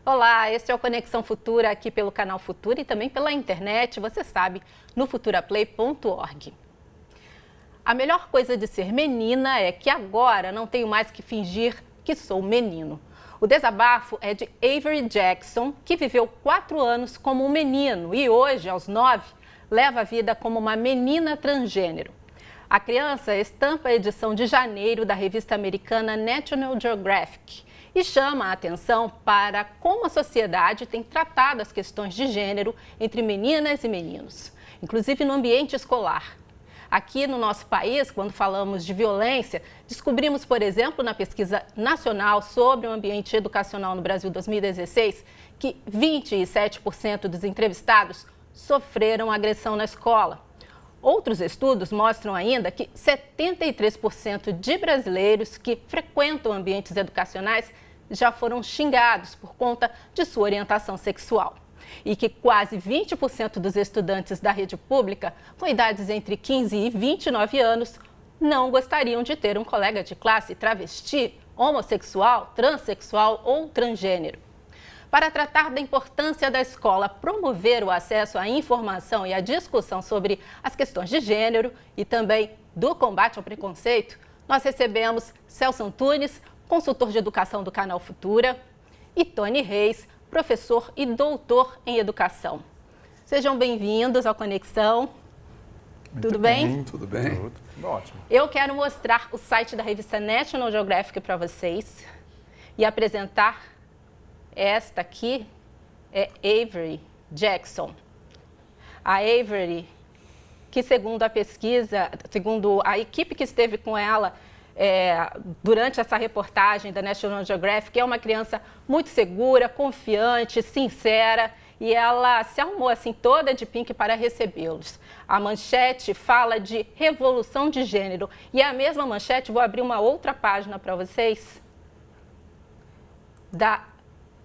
Olá, este é o Conexão Futura aqui pelo canal Futura e também pela internet, você sabe, no futuraplay.org. A melhor coisa de ser menina é que agora não tenho mais que fingir que sou menino. O desabafo é de Avery Jackson, que viveu 4 anos como um menino e hoje, aos 9, leva a vida como uma menina transgênero. A criança estampa a edição de janeiro da revista americana National Geographic e chama a atenção para como a sociedade tem tratado as questões de gênero entre meninas e meninos, inclusive no ambiente escolar. Aqui no nosso país, quando falamos de violência, descobrimos, por exemplo, na pesquisa nacional sobre o ambiente educacional no Brasil 2016, que 27% dos entrevistados sofreram agressão na escola. Outros estudos mostram ainda que 73% de brasileiros que frequentam ambientes educacionais já foram xingados por conta de sua orientação sexual. E que quase 20% dos estudantes da rede pública, com idades entre 15 e 29 anos, não gostariam de ter um colega de classe travesti, homossexual, transexual ou transgênero. Para tratar da importância da escola promover o acesso à informação e à discussão sobre as questões de gênero e também do combate ao preconceito, nós recebemos Celso Antunes, consultor de educação do canal Futura, e Tony Reis, professor e doutor em educação. Sejam bem-vindos ao Conexão. Tudo bem? Tudo bem. Tudo ótimo. Eu quero mostrar o site da revista National Geographic para vocês e apresentar esta aqui é Avery Jackson. A Avery, que segundo a pesquisa, segundo a equipe que esteve com ela durante essa reportagem da National Geographic, é uma criança muito segura, confiante, sincera, e ela se arrumou assim toda de pink para recebê-los. A manchete fala de revolução de gênero, e a mesma manchete, vou abrir uma outra página para vocês, da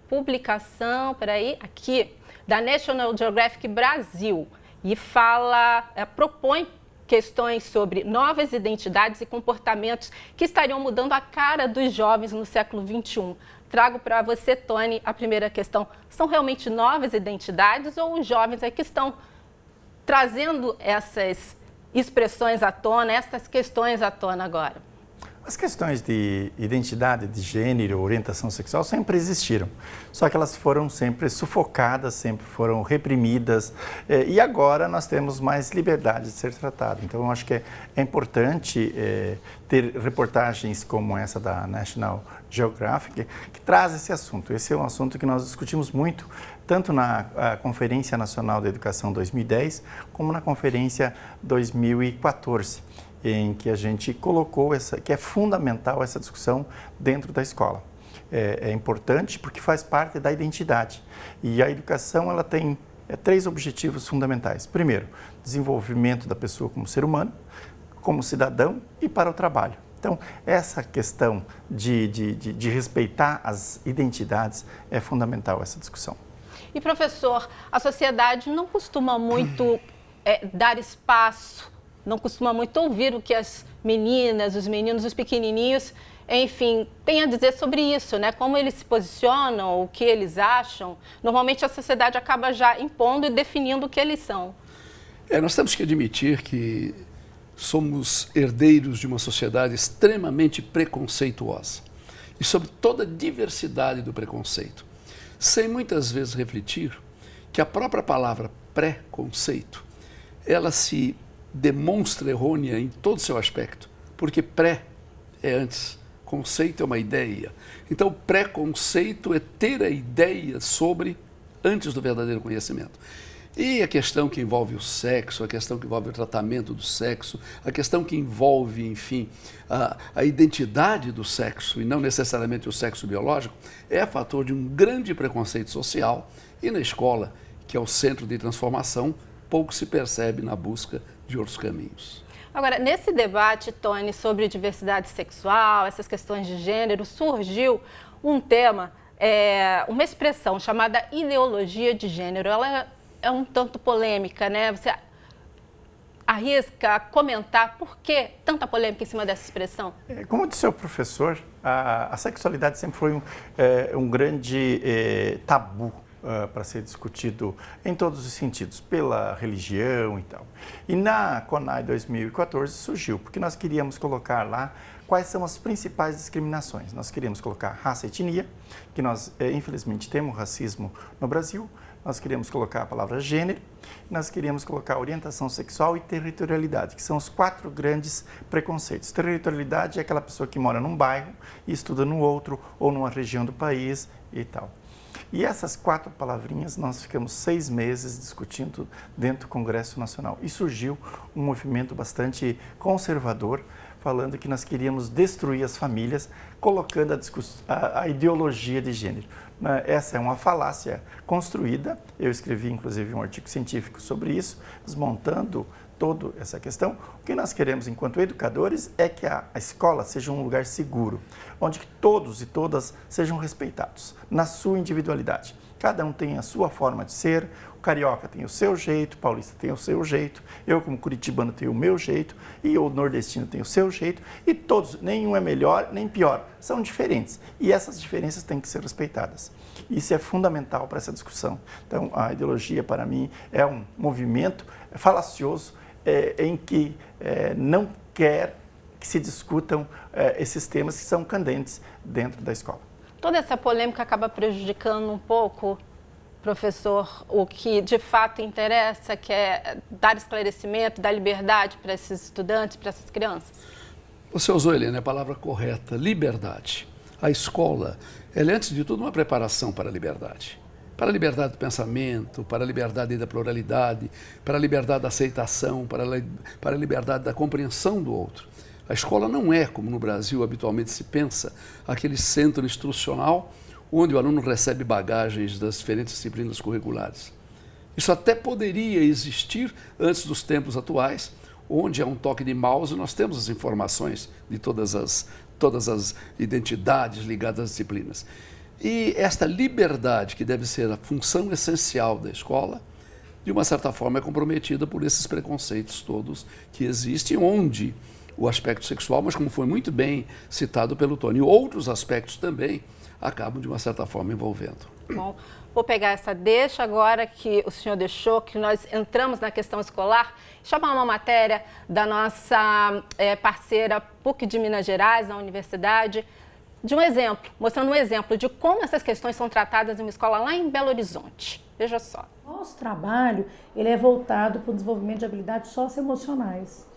publicação, aqui, da National Geographic Brasil, e propõe questões sobre novas identidades e comportamentos que estariam mudando a cara dos jovens no século XXI. Trago para você, Tony, a primeira questão. São realmente novas identidades ou os jovens é que estão trazendo essas expressões à tona, essas questões à tona agora? As questões de identidade de gênero, orientação sexual sempre existiram, só que elas foram sempre sufocadas, sempre foram reprimidas e agora nós temos mais liberdade de ser tratado. Então eu acho que é importante ter reportagens como essa da National Geographic que traz esse assunto. Esse é um assunto que nós discutimos muito, tanto na Conferência Nacional da Educação 2010 como na Conferência 2014. Em que a gente colocou que é fundamental essa discussão dentro da escola. É importante porque faz parte da identidade. E a educação ela tem 3 objetivos fundamentais. Primeiro, desenvolvimento da pessoa como ser humano, como cidadão e para o trabalho. Então, essa questão de respeitar as identidades é fundamental, essa discussão. E, professor, a sociedade não costuma muito dar espaço, não costuma muito ouvir o que as meninas, os meninos, os pequenininhos, enfim, têm a dizer sobre isso, né? Como eles se posicionam, o que eles acham. Normalmente a sociedade acaba já impondo e definindo o que eles são. Nós temos que admitir que somos herdeiros de uma sociedade extremamente preconceituosa e sobre toda a diversidade do preconceito, sem muitas vezes refletir que a própria palavra preconceito, ela se demonstra errônea em todo o seu aspecto, porque pré é antes, conceito é uma ideia. Então, preconceito é ter a ideia sobre antes do verdadeiro conhecimento. E a questão que envolve o sexo, a questão que envolve o tratamento do sexo, a questão que envolve, enfim, a identidade do sexo e não necessariamente o sexo biológico, é fator de um grande preconceito social e na escola, que é o centro de transformação, pouco se percebe na busca de outros caminhos. Agora, nesse debate, Tony, sobre diversidade sexual, essas questões de gênero, surgiu um tema, uma expressão chamada ideologia de gênero. Ela é um tanto polêmica, né? Você arrisca comentar por que tanta polêmica em cima dessa expressão? Como disse o professor, A sexualidade sempre foi um grande tabu para ser discutido em todos os sentidos, pela religião e tal. E na CONAI 2014 surgiu, porque nós queríamos colocar lá quais são as principais discriminações. Nós queríamos colocar raça e etnia, que nós, infelizmente, temos racismo no Brasil. Nós queríamos colocar a palavra gênero, nós queríamos colocar orientação sexual e territorialidade, que são os 4 grandes preconceitos. Territorialidade é aquela pessoa que mora num bairro e estuda no outro, ou numa região do país e tal. E essas 4 palavrinhas nós ficamos 6 meses discutindo dentro do Congresso Nacional. E surgiu um movimento bastante conservador, falando que nós queríamos destruir as famílias, colocando a ideologia de gênero. Essa é uma falácia construída. Eu escrevi, inclusive, um artigo científico sobre isso, desmontando toda essa questão. O que nós queremos, enquanto educadores, é que a escola seja um lugar seguro, onde todos e todas sejam respeitados na sua individualidade. Cada um tem a sua forma de ser, o carioca tem o seu jeito, o paulista tem o seu jeito, eu como curitibano tenho o meu jeito e o nordestino tem o seu jeito e todos, nenhum é melhor nem pior, são diferentes e essas diferenças têm que ser respeitadas. Isso é fundamental para essa discussão. Então, a ideologia, para mim, é um movimento falacioso em que não quer que se discutam esses temas que são candentes dentro da escola. Toda essa polêmica acaba prejudicando um pouco, professor, o que de fato interessa, que é dar esclarecimento, dar liberdade para esses estudantes, para essas crianças? Você usou, Helena, a palavra correta, liberdade. A escola, ela é, antes de tudo, uma preparação para a liberdade. Para a liberdade do pensamento, para a liberdade da pluralidade, para a liberdade da aceitação, para a liberdade da compreensão do outro. A escola não é, como no Brasil habitualmente se pensa, aquele centro instrucional onde o aluno recebe bagagens das diferentes disciplinas curriculares. Isso até poderia existir antes dos tempos atuais, onde, a um toque de mouse, nós temos as informações de todas as identidades ligadas às disciplinas. E esta liberdade, que deve ser a função essencial da escola, de uma certa forma é comprometida por esses preconceitos todos que existem, onde o aspecto sexual, mas como foi muito bem citado pelo Tony, outros aspectos também acabam de uma certa forma envolvendo. Bom, vou pegar essa deixa agora que o senhor deixou, que nós entramos na questão escolar, chamar uma matéria da nossa parceira PUC de Minas Gerais, na universidade, de um exemplo, mostrando um exemplo de como essas questões são tratadas em uma escola lá em Belo Horizonte. Veja só. Nosso trabalho ele é voltado para o desenvolvimento de habilidades socioemocionais.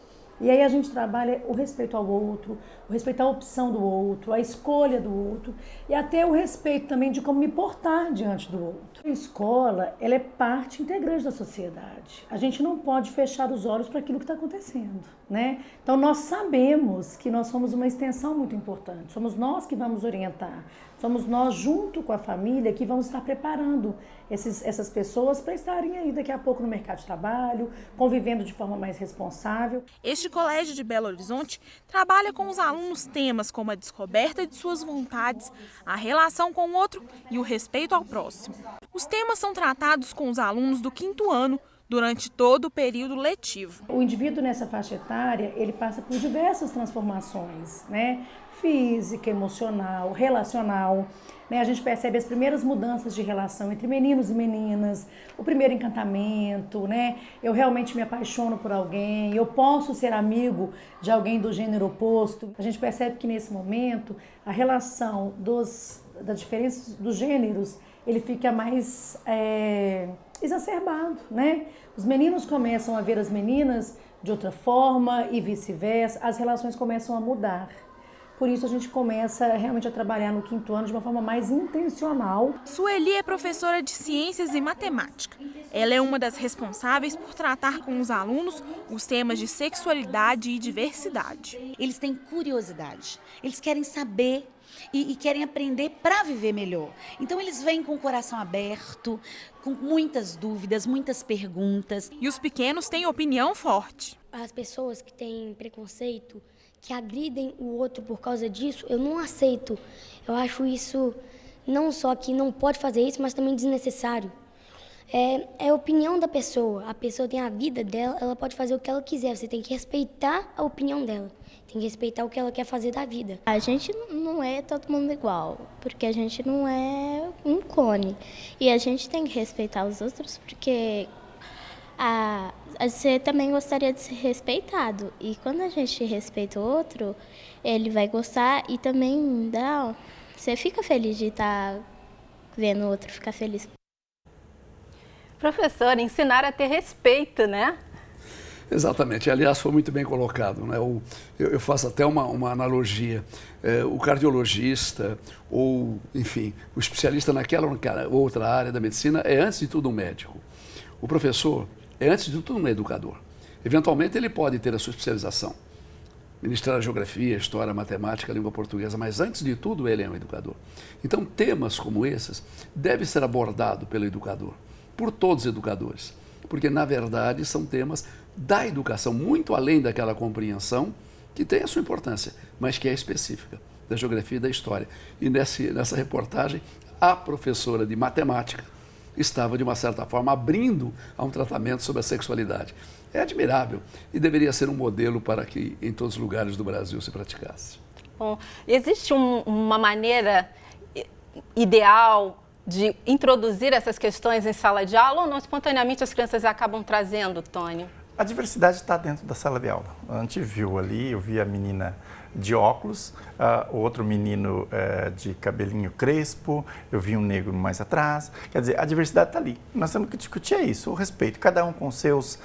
E aí a gente trabalha o respeito ao outro, o respeito à opção do outro, a escolha do outro e até o respeito também de como me portar diante do outro. A escola, ela é parte integrante da sociedade. A gente não pode fechar os olhos para aquilo que está acontecendo, né? Então nós sabemos que nós somos uma extensão muito importante, somos nós que vamos orientar, somos nós junto com a família que vamos estar preparando essas pessoas para estarem aí daqui a pouco no mercado de trabalho, convivendo de forma mais responsável. Este colégio de Belo Horizonte trabalha com os alunos temas como a descoberta de suas vontades, a relação com o outro e o respeito ao próximo. Os temas são tratados com os alunos do 5º ano durante todo o período letivo. O indivíduo nessa faixa etária, ele passa por diversas transformações, né? Física, emocional, relacional. Né? A gente percebe as primeiras mudanças de relação entre meninos e meninas, o primeiro encantamento, né? Eu realmente me apaixono por alguém, eu posso ser amigo de alguém do gênero oposto. A gente percebe que nesse momento a relação das diferenças dos gêneros, ele fica mais exacerbado, né? Os meninos começam a ver as meninas de outra forma e vice-versa, as relações começam a mudar. Por isso a gente começa realmente a trabalhar no 5º ano de uma forma mais intencional. Sueli é professora de Ciências e Matemática. Ela é uma das responsáveis por tratar com os alunos os temas de sexualidade e diversidade. Eles têm curiosidade, eles querem saber e querem aprender para viver melhor. Então eles vêm com o coração aberto, com muitas dúvidas, muitas perguntas. E os pequenos têm opinião forte. As pessoas que têm preconceito, que agridem o outro por causa disso, eu não aceito. Eu acho isso não só que não pode fazer isso, mas também desnecessário. é a opinião da pessoa. A pessoa tem a vida dela, ela pode fazer o que ela quiser. Você tem que respeitar a opinião dela. Tem que respeitar o que ela quer fazer da vida. A gente não é todo mundo igual, porque a gente não é um clone. E a gente tem que respeitar os outros, porque você também gostaria de ser respeitado. E quando a gente respeita o outro, ele vai gostar e também você fica feliz de estar vendo o outro ficar feliz. Professor, ensinar a ter respeito, né? Exatamente. Aliás, foi muito bem colocado, né? Eu faço até uma analogia. O cardiologista ou, enfim, o especialista naquela outra área da medicina é, antes de tudo, um médico. O professor é, antes de tudo, um educador. Eventualmente, ele pode ter a sua especialização, ministrar a geografia, história, matemática, língua portuguesa, mas, antes de tudo, ele é um educador. Então, temas como esses devem ser abordados pelo educador, por todos os educadores, porque, na verdade, são temas da educação, muito além daquela compreensão que tem a sua importância, mas que é específica, da geografia e da história. E nessa reportagem, a professora de matemática estava, de uma certa forma, abrindo a um tratamento sobre a sexualidade. É admirável e deveria ser um modelo para que em todos os lugares do Brasil se praticasse. Bom, existe uma maneira ideal de introduzir essas questões em sala de aula ou não? Espontaneamente as crianças acabam trazendo, Tony? A diversidade está dentro da sala de aula. A gente viu ali, eu vi a menina de óculos, o outro menino de cabelinho crespo, eu vi um negro mais atrás. Quer dizer, a diversidade está ali. Nós temos que discutir isso, o respeito. Cada um com seus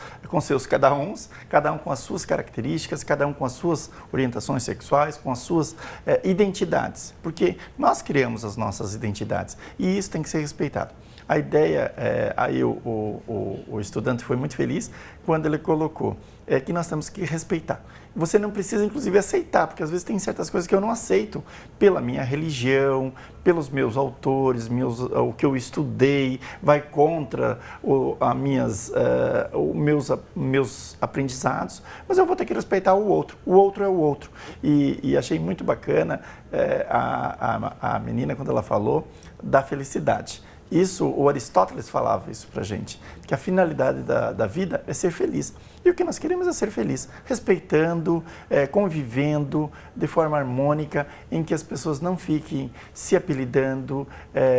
cada um com as suas características, cada um com as suas orientações sexuais, com as suas identidades. Porque nós criamos as nossas identidades e isso tem que ser respeitado. A ideia, aí o estudante foi muito feliz quando ele colocou que nós temos que respeitar. Você não precisa, inclusive, aceitar, porque às vezes tem certas coisas que eu não aceito pela minha religião, pelos meus autores, o que eu estudei, vai contra meus aprendizados, mas eu vou ter que respeitar o outro. O outro é o outro. E achei muito bacana a menina, quando ela falou da felicidade. Isso, o Aristóteles falava isso pra gente, que a finalidade da vida é ser feliz. E o que nós queremos é ser feliz, respeitando, convivendo de forma harmônica, em que as pessoas não fiquem se apelidando,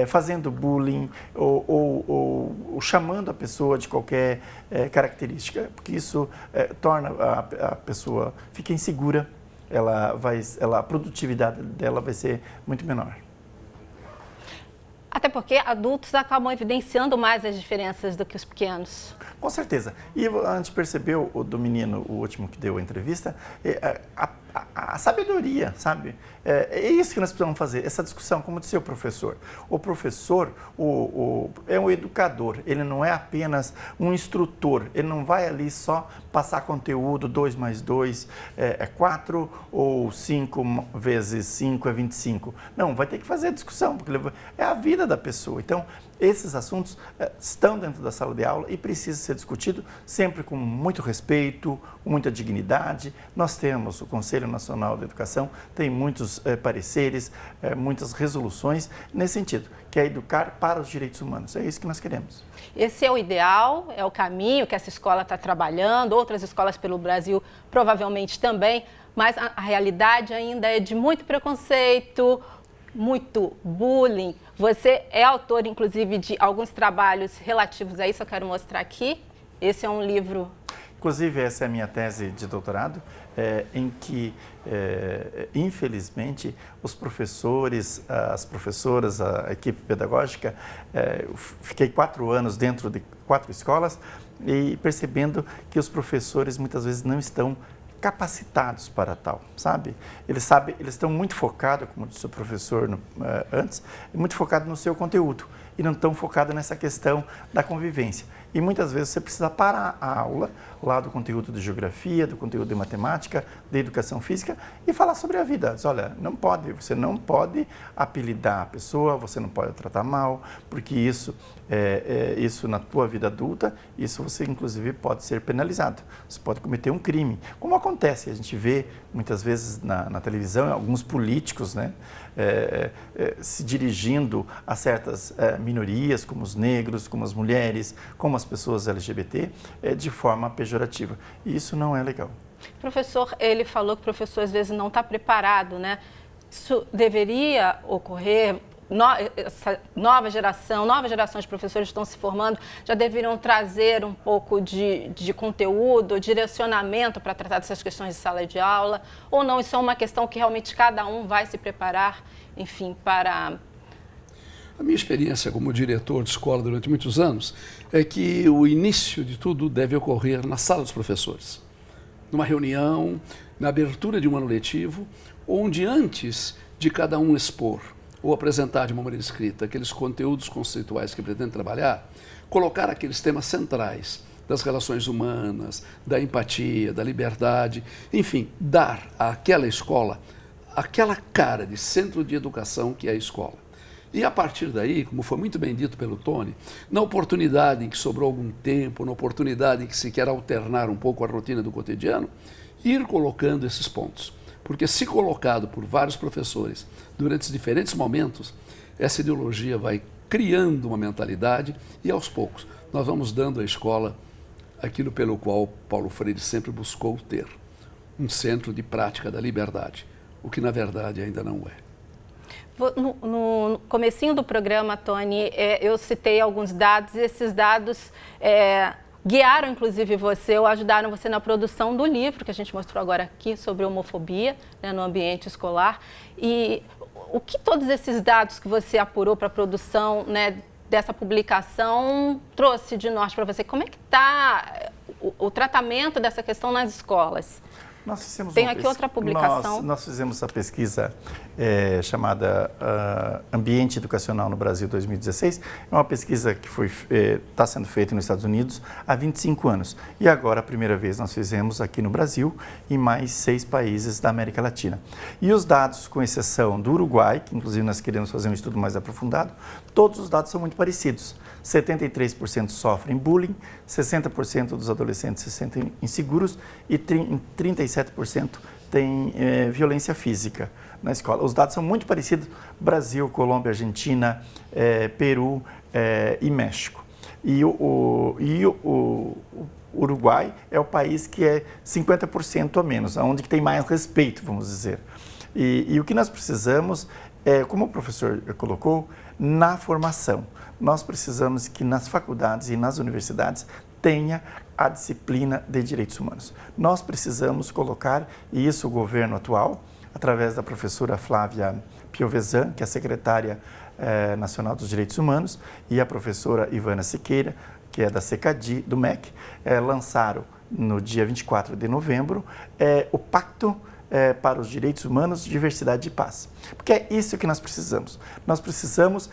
fazendo bullying ou chamando a pessoa de qualquer característica, porque isso torna a pessoa, fica insegura, a produtividade dela vai ser muito menor. Até porque adultos acabam evidenciando mais as diferenças do que os pequenos. Com certeza. E a gente percebeu, do menino, o último que deu a entrevista, a sabedoria, sabe? É isso que nós precisamos fazer, essa discussão, como disse o professor. O professor é um educador, ele não é apenas um instrutor, ele não vai ali só passar conteúdo, 2 mais 2 é 4 ou 5 vezes 5 é 25. Não, vai ter que fazer a discussão, porque é a vida da pessoa. Então, esses assuntos estão dentro da sala de aula e precisam ser discutidos sempre com muito respeito, com muita dignidade. Nós temos o Conselho Nacional de Educação, tem muitos pareceres, muitas resoluções nesse sentido, que é educar para os direitos humanos. É isso que nós queremos. Esse é o ideal, é o caminho que essa escola está trabalhando, outras escolas pelo Brasil provavelmente também, mas a realidade ainda é de muito preconceito, muito bullying. Você é autor, inclusive, de alguns trabalhos relativos a isso, eu quero mostrar aqui. Esse é um livro... Inclusive, essa é a minha tese de doutorado, em que, infelizmente, os professores, as professoras, a equipe pedagógica, eu fiquei 4 anos dentro de 4 escolas e percebendo que os professores muitas vezes não estão capacitados para tal, sabe? Eles estão muito focados, como disse o professor antes, muito focados no seu conteúdo e não estão focados nessa questão da convivência. E muitas vezes você precisa parar a aula lá do conteúdo de geografia, do conteúdo de matemática, de educação física e falar sobre a vida. Diz, olha, você não pode apelidar a pessoa, você não pode tratar mal, porque isso na tua vida adulta, isso você inclusive pode ser penalizado. Você pode cometer um crime. Como acontece, a gente vê muitas vezes na televisão, alguns políticos, né, se dirigindo a certas minorias, como os negros, como as mulheres, como as pessoas LGBT, de forma pejorativa. E isso não é legal. Professor, ele falou que o professor às vezes não está preparado, né? Isso deveria ocorrer, essa novas gerações de professores estão se formando, já deveriam trazer um pouco de conteúdo, direcionamento para tratar dessas questões de sala de aula, ou não, isso é uma questão que realmente cada um vai se preparar, enfim, para... A minha experiência como diretor de escola durante muitos anos é que o início de tudo deve ocorrer na sala dos professores, numa reunião, na abertura de um ano letivo, onde antes de cada um expor ou apresentar de uma maneira escrita aqueles conteúdos conceituais que pretende trabalhar, colocar aqueles temas centrais das relações humanas, da empatia, da liberdade, enfim, dar àquela escola aquela cara de centro de educação que é a escola. E a partir daí, como foi muito bem dito pelo Tony, na oportunidade em que sobrou algum tempo, na oportunidade em que se quer alternar um pouco a rotina do cotidiano, ir colocando esses pontos. Porque se colocado por vários professores durante os diferentes momentos, essa ideologia vai criando uma mentalidade e aos poucos nós vamos dando à escola aquilo pelo qual Paulo Freire sempre buscou ter, um centro de prática da liberdade, o que na verdade ainda não é. No comecinho do programa, Tony, eu citei alguns dados e esses dados guiaram, inclusive, você ou ajudaram você na produção do livro que a gente mostrou agora aqui sobre homofobia, né, no ambiente escolar. E o que todos esses dados que você apurou para a produção, né, dessa publicação trouxe de norte para você? Como é que está o tratamento dessa questão nas escolas? Nós fizemos Tem aqui outra publicação. Nós fizemos a pesquisa chamada Ambiente Educacional no Brasil 2016. É uma pesquisa que está sendo feita nos Estados Unidos há 25 anos. E agora, a primeira vez, nós fizemos aqui no Brasil e mais 6 países da América Latina. E os dados, com exceção do Uruguai, que inclusive nós queremos fazer um estudo mais aprofundado, todos os dados são muito parecidos. 73% sofrem bullying, 60% dos adolescentes se sentem inseguros e 37% têm violência física na escola. Os dados são muito parecidos: Brasil, Colômbia, Argentina, Peru e México. E o Uruguai é o país que é 50% a menos, onde tem mais respeito, vamos dizer. E o que nós precisamos como o professor colocou, na formação. Nós precisamos que nas faculdades e nas universidades tenha a disciplina de direitos humanos. Nós precisamos colocar, e isso o governo atual, através da professora Flávia Piovesan, que é a secretária nacional dos direitos humanos, e a professora Ivana Siqueira, que é da CECADI, do MEC, lançaram no dia 24 de novembro o Pacto para os Direitos Humanos, Diversidade e Paz. Porque é isso que nós precisamos. Nós precisamos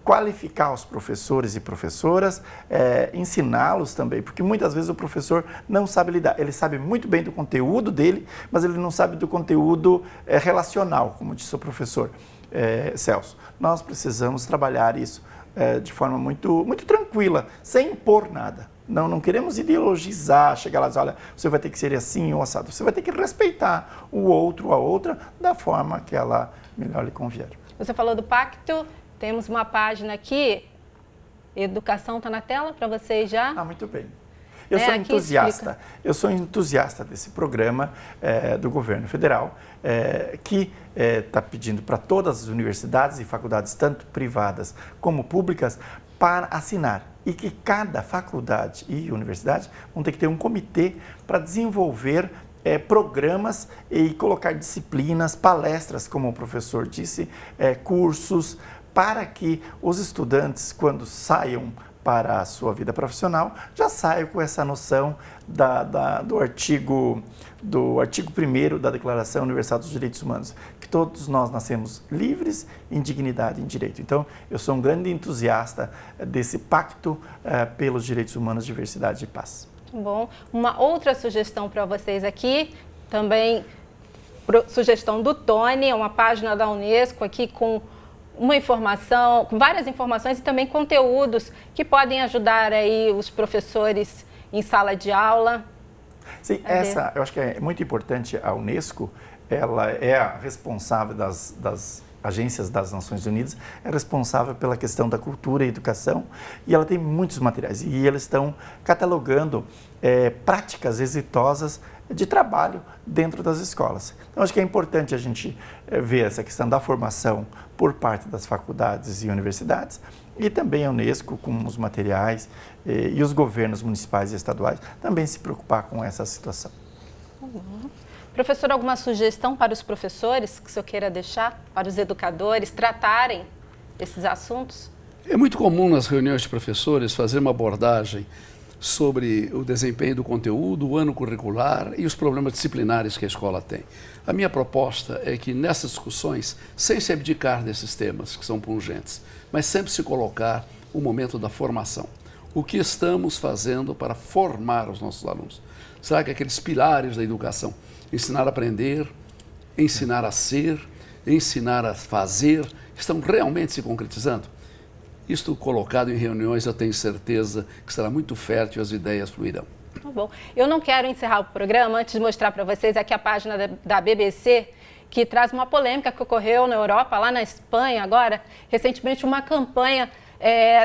qualificar os professores e professoras, ensiná-los também, porque muitas vezes o professor não sabe lidar. Ele sabe muito bem do conteúdo dele, mas ele não sabe do conteúdo relacional, como disse o professor Celso. Nós precisamos trabalhar isso de forma muito, muito tranquila, sem impor nada. Não queremos ideologizar, chegar lá e dizer, olha, você vai ter que ser assim ou assado. Você vai ter que respeitar o outro, a outra, da forma que ela melhor lhe convier. Você falou do pacto. Temos uma página aqui, educação está na tela para vocês já? Muito bem. Eu sou entusiasta. Eu sou entusiasta desse programa do governo federal que está pedindo para todas as universidades e faculdades, tanto privadas como públicas, para assinar. E que cada faculdade e universidade vão ter que ter um comitê para desenvolver programas e colocar disciplinas, palestras, como o professor disse, cursos, para que os estudantes, quando saiam para a sua vida profissional, já saiam com essa noção do artigo 1º da Declaração Universal dos Direitos Humanos, que todos nós nascemos livres em dignidade e em direito. Então, eu sou um grande entusiasta desse pacto pelos direitos humanos, diversidade e paz. Bom, uma outra sugestão para vocês aqui, também sugestão do Tony, é uma página da Unesco aqui com uma informação, com várias informações e também conteúdos que podem ajudar aí os professores em sala de aula. Sim, eu acho que é muito importante. A Unesco, ela é a responsável das agências das Nações Unidas, é responsável pela questão da cultura e educação, e ela tem muitos materiais, e eles estão catalogando práticas exitosas de trabalho dentro das escolas. Então, acho que é importante a gente ver essa questão da formação por parte das faculdades e universidades, e também a Unesco, com os materiais, e os governos municipais e estaduais, também se preocupar com essa situação. Professor, alguma sugestão para os professores que o senhor queira deixar, para os educadores tratarem esses assuntos? É muito comum nas reuniões de professores fazer uma abordagem sobre o desempenho do conteúdo, o ano curricular e os problemas disciplinares que a escola tem. A minha proposta é que nessas discussões, sem se abdicar desses temas que são pungentes, mas sempre se colocar o momento da formação. O que estamos fazendo para formar os nossos alunos? Será que aqueles pilares da educação, ensinar a aprender, ensinar a ser, ensinar a fazer, estão realmente se concretizando? Isto colocado em reuniões, eu tenho certeza que será muito fértil e as ideias fluirão. Tá bom. Eu não quero encerrar o programa antes de mostrar para vocês aqui a página da BBC, que traz uma polêmica que ocorreu na Europa, lá na Espanha agora. Recentemente, uma campanha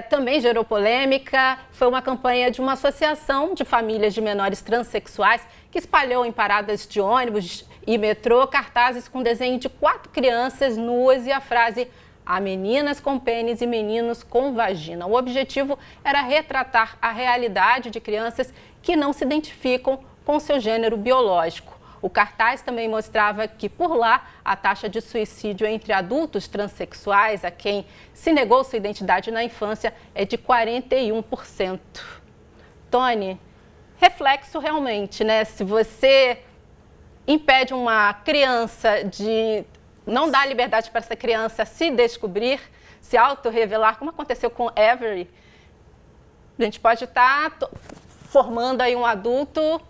também gerou polêmica. Foi uma campanha de uma associação de famílias de menores transexuais que espalhou em paradas de ônibus e metrô cartazes com desenho de 4 crianças nuas e a frase: há meninas com pênis e meninos com vagina. O objetivo era retratar a realidade de crianças que não se identificam com seu gênero biológico. O cartaz também mostrava que, por lá, a taxa de suicídio entre adultos transexuais a quem se negou sua identidade na infância é de 41%. Tony, reflexo realmente, né? Se você impede uma criança de... não dá liberdade para essa criança se descobrir, se autorrevelar, como aconteceu com Avery, a gente pode estar formando aí um adulto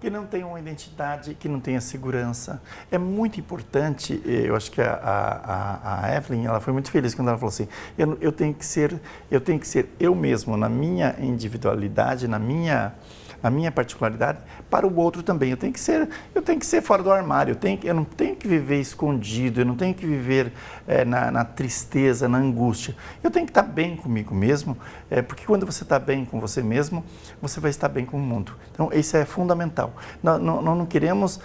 que não tenha uma identidade, que não tenha segurança. É muito importante, eu acho que a Evelyn, ela foi muito feliz quando ela falou assim, eu tenho que ser eu mesmo, na minha individualidade, na minha particularidade, para o outro também. Eu tenho que ser fora do armário, eu não tenho que viver escondido, eu não tenho que viver na tristeza, na angústia. Eu tenho que estar bem comigo mesmo, porque quando você está bem com você mesmo, você vai estar bem com o mundo. Então, isso é fundamental. Nós não queremos,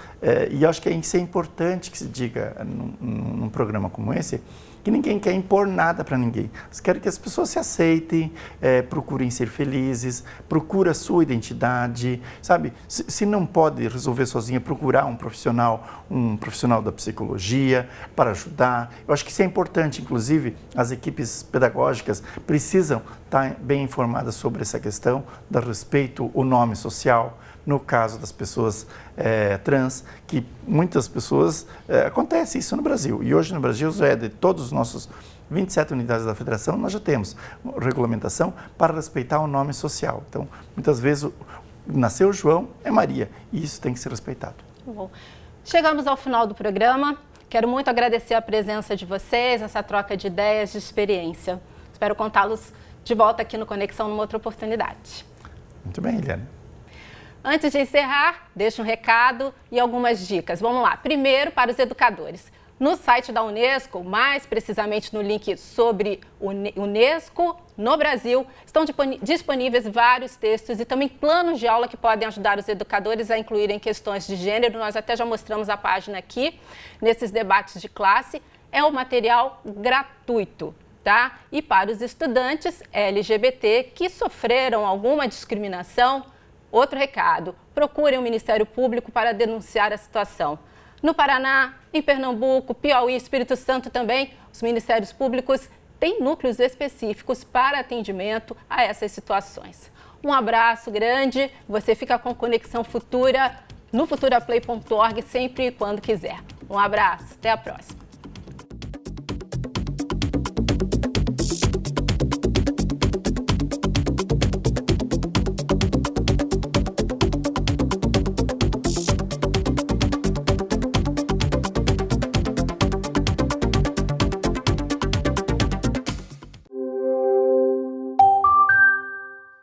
e eu acho que isso é importante que se diga num programa como esse, que ninguém quer impor nada para ninguém. Eles querem que as pessoas se aceitem, procurem ser felizes, procurem a sua identidade, sabe? Se não pode resolver sozinha, procurar um profissional da psicologia para ajudar. Eu acho que isso é importante, inclusive as equipes pedagógicas precisam estar bem informadas sobre essa questão, dar respeito ao nome social. No caso das pessoas trans, que muitas pessoas, acontece isso no Brasil. E hoje no Brasil, de todos os nossos 27 unidades da federação, nós já temos regulamentação para respeitar o nome social. Então, muitas vezes, nasceu João, é Maria, e isso tem que ser respeitado. Bom, chegamos ao final do programa. Quero muito agradecer a presença de vocês, essa troca de ideias, de experiência. Espero contá-los de volta aqui no Conexão numa outra oportunidade. Muito bem, Eliane. Antes de encerrar, deixo um recado e algumas dicas. Vamos lá. Primeiro, para os educadores. No site da Unesco, mais precisamente no link sobre Unesco no Brasil, estão disponíveis vários textos e também planos de aula que podem ajudar os educadores a incluírem questões de gênero. Nós até já mostramos a página aqui, nesses debates de classe. É um material gratuito, tá? E para os estudantes LGBT que sofreram alguma discriminação, outro recado, procurem o Ministério Público para denunciar a situação. No Paraná, em Pernambuco, Piauí e Espírito Santo também, os Ministérios Públicos têm núcleos específicos para atendimento a essas situações. Um abraço grande, você fica com Conexão Futura no futuraplay.org sempre e quando quiser. Um abraço, até a próxima.